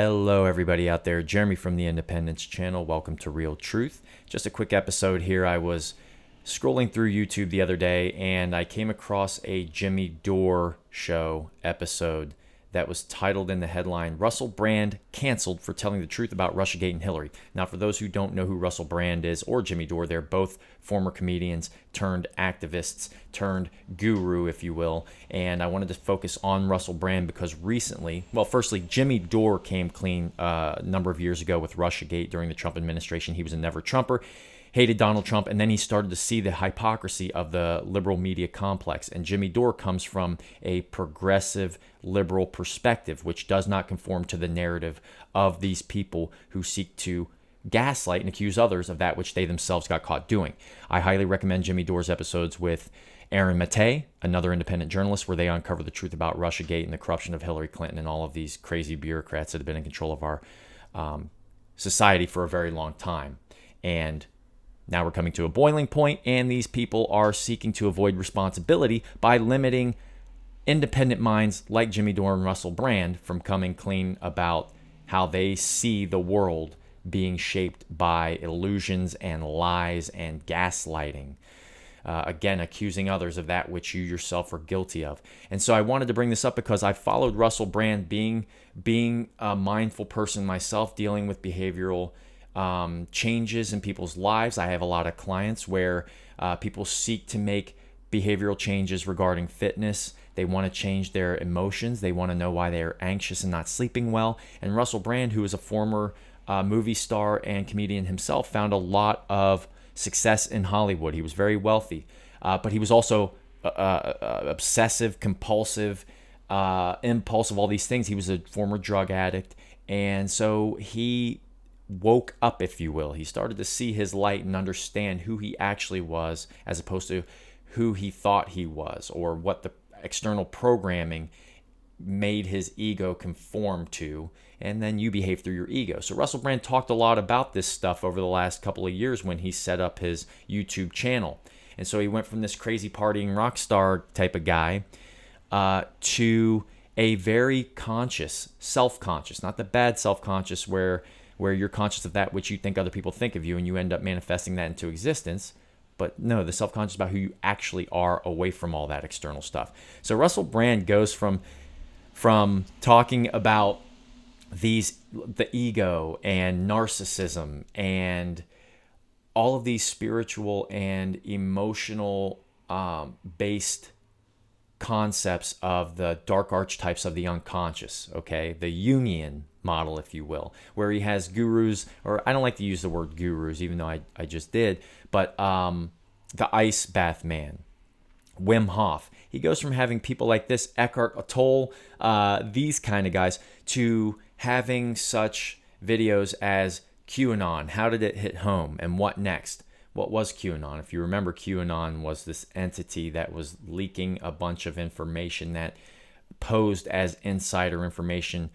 Hello, everybody out there. Jeremy from the Independence Channel. Welcome to Real Truth. Just a quick episode here. I was scrolling through YouTube the other day and I came across a Jimmy Dore show episode that was titled in the headline, Russell Brand Canceled for Telling the Truth About Russiagate and Hillary. Now, for those who don't know who Russell Brand is or Jimmy Dore, they're both former comedians turned activists turned guru, if you will. And I wanted to focus on Russell Brand because recently, well, firstly, Jimmy Dore came clean a number of years ago with Russiagate during the Trump administration. He was a never Trumper, hated Donald Trump, and then he started to see the hypocrisy of the liberal media complex. And Jimmy Dore comes from a progressive liberal perspective, which does not conform to the narrative of these people who seek to gaslight and accuse others of that which they themselves got caught doing. I highly recommend Jimmy Dore's episodes with Aaron Mattei, another independent journalist, where they uncover the truth about Russiagate and the corruption of Hillary Clinton and all of these crazy bureaucrats that have been in control of our society for a very long time. And now we're coming to a boiling point, and these people are seeking to avoid responsibility by limiting independent minds like Jimmy Dore and Russell Brand from coming clean about how they see the world being shaped by illusions and lies and gaslighting. Again, accusing others of that which you yourself are guilty of. And so I wanted to bring this up because I followed Russell Brand, being a mindful person myself, dealing with behavioral changes in people's lives. I have a lot of clients where people seek to make behavioral changes regarding fitness. They want to change their emotions. They want to know why they're anxious and not sleeping well. And Russell Brand, who is a former movie star and comedian himself, found a lot of success in Hollywood. He was very wealthy, but he was also obsessive, compulsive, impulsive, all these things. He was a former drug addict. And so he woke up, if you will. He started to see his light and understand who he actually was as opposed to who he thought he was, or what the external programming made his ego conform to, and then you behave through your ego. So Russell Brand talked a lot about this stuff over the last couple of years when he set up his YouTube channel. And so he went from this crazy partying rock star type of guy to a very conscious, self-conscious, not the bad self-conscious where you're conscious of that which you think other people think of you and you end up manifesting that into existence. But no, the self-conscious about who you actually are away from all that external stuff. So Russell Brand goes from talking about the ego and narcissism and all of these spiritual and emotional based concepts of the dark archetypes of the unconscious, okay? The Jungian model, if you will, where he has gurus, or I don't like to use the word gurus, even though I just did, but the ice bath man, Wim Hof. He goes from having people like this, Eckhart Tolle, these kind of guys, to having such videos as QAnon. How did it hit home? And what next? What was QAnon? If you remember, QAnon was this entity that was leaking a bunch of information that posed as insider information,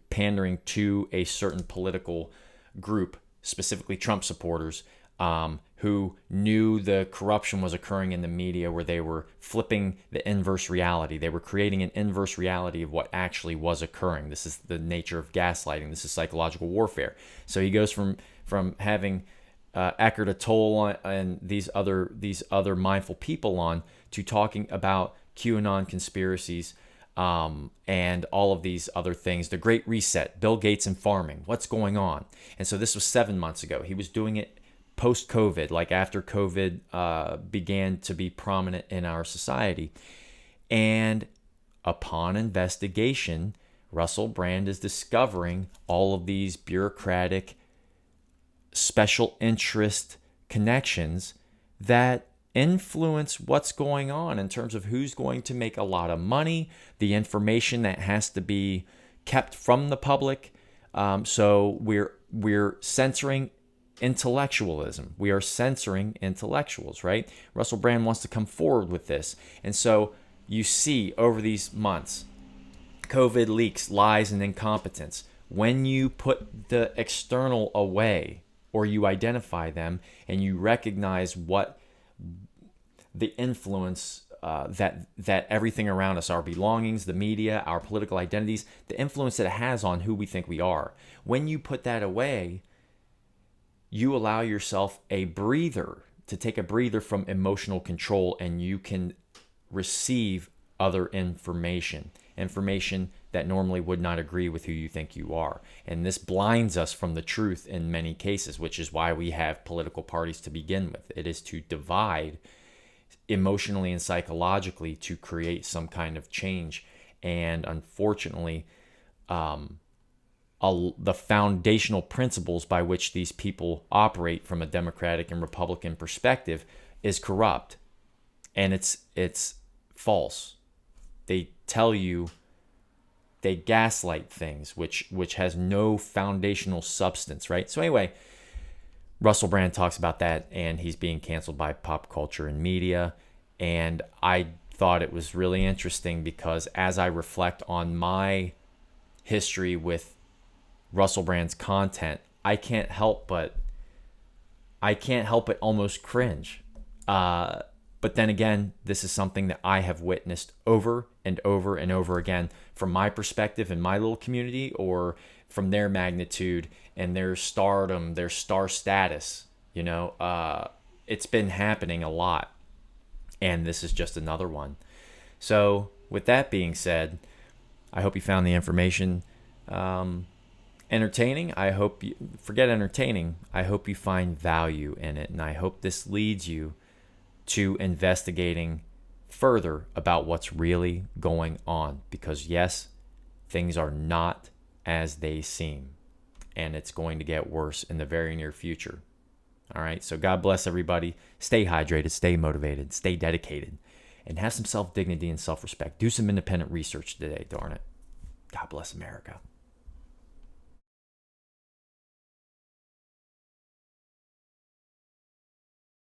pandering to a certain political group, specifically Trump supporters, who knew the corruption was occurring in the media, where they were flipping the inverse reality. They were creating an inverse reality of what actually was occurring. This is the nature of gaslighting. This is psychological warfare. So he goes from having Eckhart Tolle and these other mindful people on to talking about QAnon conspiracies and all of these other things. The Great Reset, Bill Gates and farming. What's going on? And so this was 7 months ago. He was doing it post-COVID, like after COVID began to be prominent in our society. And upon investigation, Russell Brand is discovering all of these bureaucratic special interest connections that influence what's going on in terms of who's going to make a lot of money, the information that has to be kept from the public. So we're censoring intellectualism. We are censoring intellectuals, right? Russell Brand wants to come forward with this. And so you see over these months, COVID leaks, lies, and incompetence. When you put the external away, or you identify them and you recognize what the influence that everything around us, our belongings, the media, our political identities, the influence that it has on who we think we are. When you put that away, you allow yourself a breather, to take a breather from emotional control, and you can receive other information that normally would not agree with who you think you are. And this blinds us from the truth in many cases, which is why we have political parties to begin with. It is to divide emotionally and psychologically to create some kind of change. And unfortunately, the foundational principles by which these people operate from a Democratic and Republican perspective is corrupt, and it's false. They tell you, they gaslight things, which has no foundational substance, right? So anyway, Russell Brand talks about that, and he's being canceled by pop culture and media. And I thought it was really interesting because as I reflect on my history with Russell Brand's content, I can't help but almost cringe. But then again, this is something that I have witnessed over and over and over again from my perspective in my little community, or from their magnitude and their stardom, their star status. It's been happening a lot. And this is just another one. So with that being said, I hope you found the information entertaining. Forget entertaining. I hope you find value in it. And I hope this leads you to investigating further about what's really going on. Because yes, things are not as they seem. And it's going to get worse in the very near future. All right, so God bless everybody. Stay hydrated, stay motivated, stay dedicated, and have some self-dignity and self-respect. Do some independent research today, darn it. God bless America.